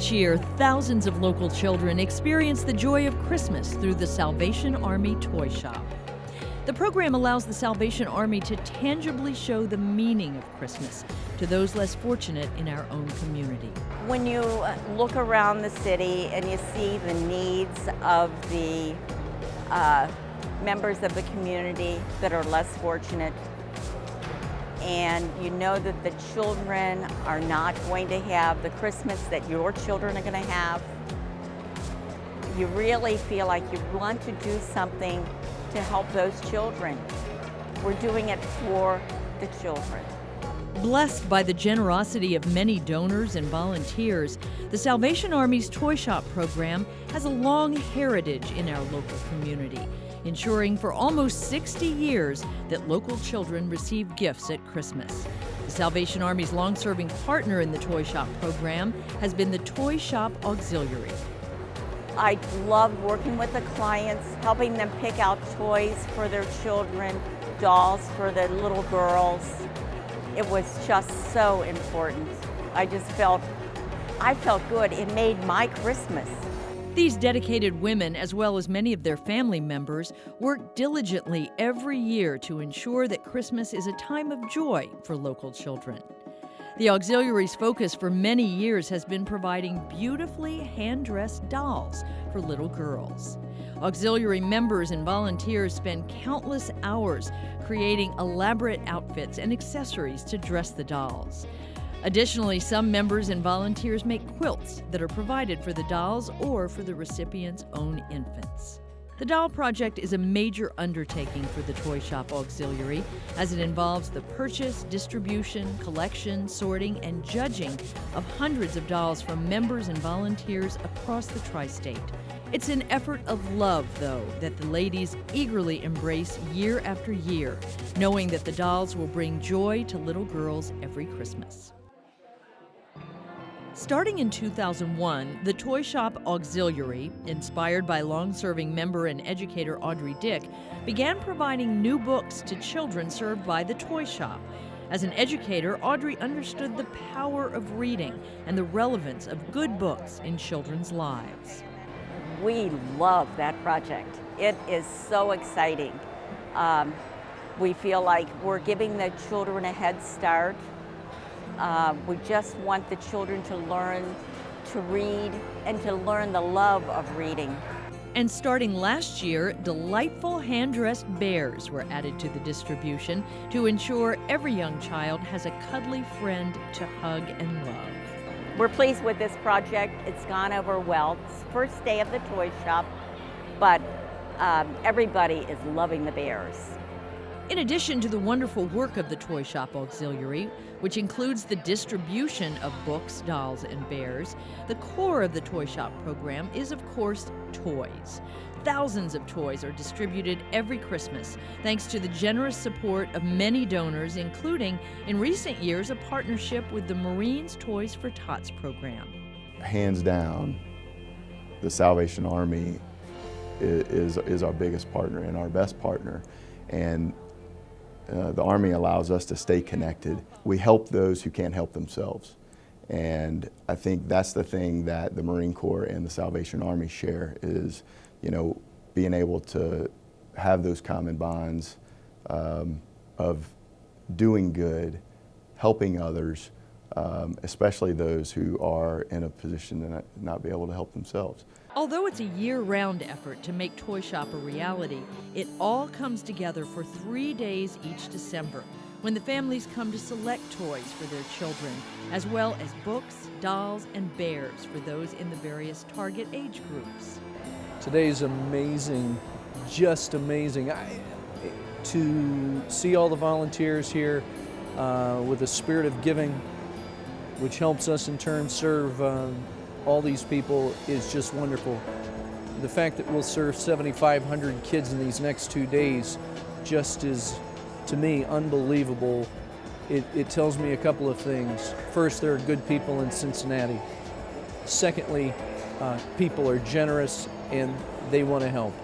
Each year, thousands of local children experience the joy of Christmas through the Salvation Army Toy Shop. The program allows the Salvation Army to tangibly show the meaning of Christmas to those less fortunate in our own community. When you look around the city and you see the needs of the members of the community that are less fortunate, and you know that the children are not going to have the Christmas that your children are going to have, you really feel like you want to do something to help those children. We're doing it for the children. Blessed by the generosity of many donors and volunteers, the Salvation Army's Toy Shop program has a long heritage in our local community, ensuring for almost 60 years that local children receive gifts at Christmas. The Salvation Army's long-serving partner in the Toy Shop program has been the Toy Shop Auxiliary. I love working with the clients, helping them pick out toys for their children, dolls for the little girls. It was just so important. I felt good. It made my Christmas. These dedicated women, as well as many of their family members, work diligently every year to ensure that Christmas is a time of joy for local children. The Auxiliary's focus for many years has been providing beautifully hand-dressed dolls for little girls. Auxiliary members and volunteers spend countless hours creating elaborate outfits and accessories to dress the dolls. Additionally, some members and volunteers make quilts that are provided for the dolls or for the recipient's own infants. The doll project is a major undertaking for the Toy Shop Auxiliary, as it involves the purchase, distribution, collection, sorting, and judging of hundreds of dolls from members and volunteers across the tri-state. It's an effort of love, though, that the ladies eagerly embrace year after year, knowing that the dolls will bring joy to little girls every Christmas. Starting in 2001, the Toy Shop Auxiliary, inspired by long-serving member and educator Audrey Dick, began providing new books to children served by the Toy Shop. As an educator, Audrey understood the power of reading and the relevance of good books in children's lives. We love that project. It is so exciting. We feel like we're giving the children a head start. We just want the children to learn to read and to learn the love of reading. And starting last year, delightful hand-dressed bears were added to the distribution to ensure every young child has a cuddly friend to hug and love. We're pleased with this project. It's gone over well. It's the first day of the toy shop, but everybody is loving the bears. In addition to the wonderful work of the Toy Shop Auxiliary, which includes the distribution of books, dolls, and bears, the core of the Toy Shop program is, of course, toys. Thousands of toys are distributed every Christmas, thanks to the generous support of many donors, including, in recent years, a partnership with the Marines Toys for Tots program. Hands down, the Salvation Army is our biggest partner and our best partner. And the Army allows us to stay connected. We help those who can't help themselves. And I think that's the thing that the Marine Corps and the Salvation Army share is, being able to have those common bonds of doing good, helping others, especially those who are in a position to not be able to help themselves. Although it's a year-round effort to make Toy Shop a reality, it all comes together for 3 days each December, when the families come to select toys for their children, as well as books, dolls, and bears for those in the various target age groups. Today's amazing, just amazing. To see all the volunteers here with a spirit of giving, which helps us in turn serve all these people, is just wonderful. The fact that we'll serve 7,500 kids in these next 2 days just is, to me, unbelievable. It tells me a couple of things. First, there are good people in Cincinnati. Secondly, people are generous and they want to help.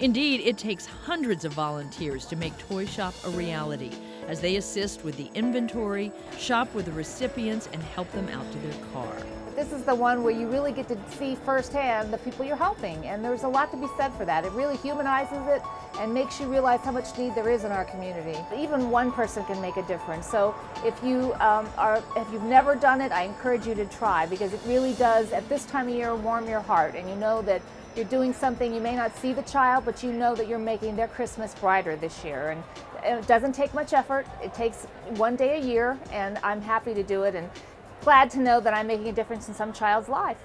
Indeed, it takes hundreds of volunteers to make Toy Shop a reality as they assist with the inventory, shop with the recipients, and help them out to their car. This is the one where you really get to see firsthand the people you're helping, and there's a lot to be said for that. It really humanizes it and makes you realize how much need there is in our community. Even one person can make a difference. So if you've never done it, I encourage you to try, because it really does, at this time of year, warm your heart, and you know that you're doing something. You may not see the child, but you know that you're making their Christmas brighter this year. And it doesn't take much effort. It takes one day a year, and I'm happy to do it, and glad to know that I'm making a difference in some child's life.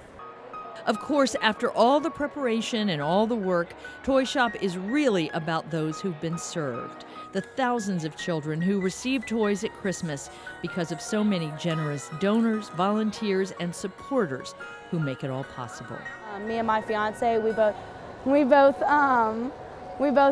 Of course, after all the preparation and all the work, Toy Shop is really about those who've been served. The thousands of children who receive toys at Christmas because of so many generous donors, volunteers, and supporters who make it all possible. Me and my fiance, we both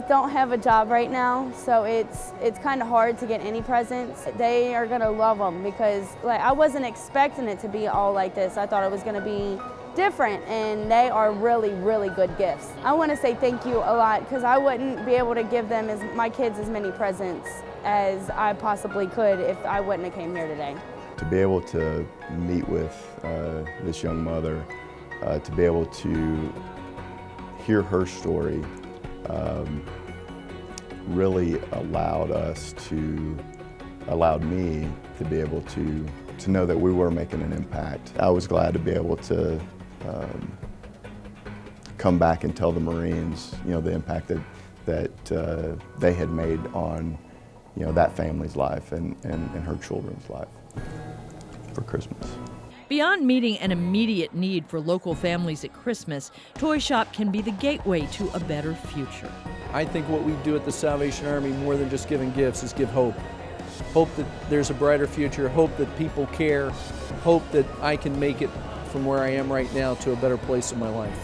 don't have a job right now, so it's kind of hard to get any presents. They are gonna love them because I wasn't expecting it to be all like this. I thought it was gonna be different, and they are really, really good gifts. I want to say thank you a lot, because I wouldn't be able to give them my kids as many presents as I possibly could if I wouldn't have came here today. To be able to meet with this young mother, to be able to hear her story, really allowed me to be able to know that we were making an impact. I was glad to be able to come back and tell the Marines, the impact that they had made on, that family's life and her children's life for Christmas. Beyond meeting an immediate need for local families at Christmas, Toy Shop can be the gateway to a better future. I think what we do at the Salvation Army, more than just giving gifts, is give hope. Hope that there's a brighter future, hope that people care, hope that I can make it from where I am right now to a better place in my life.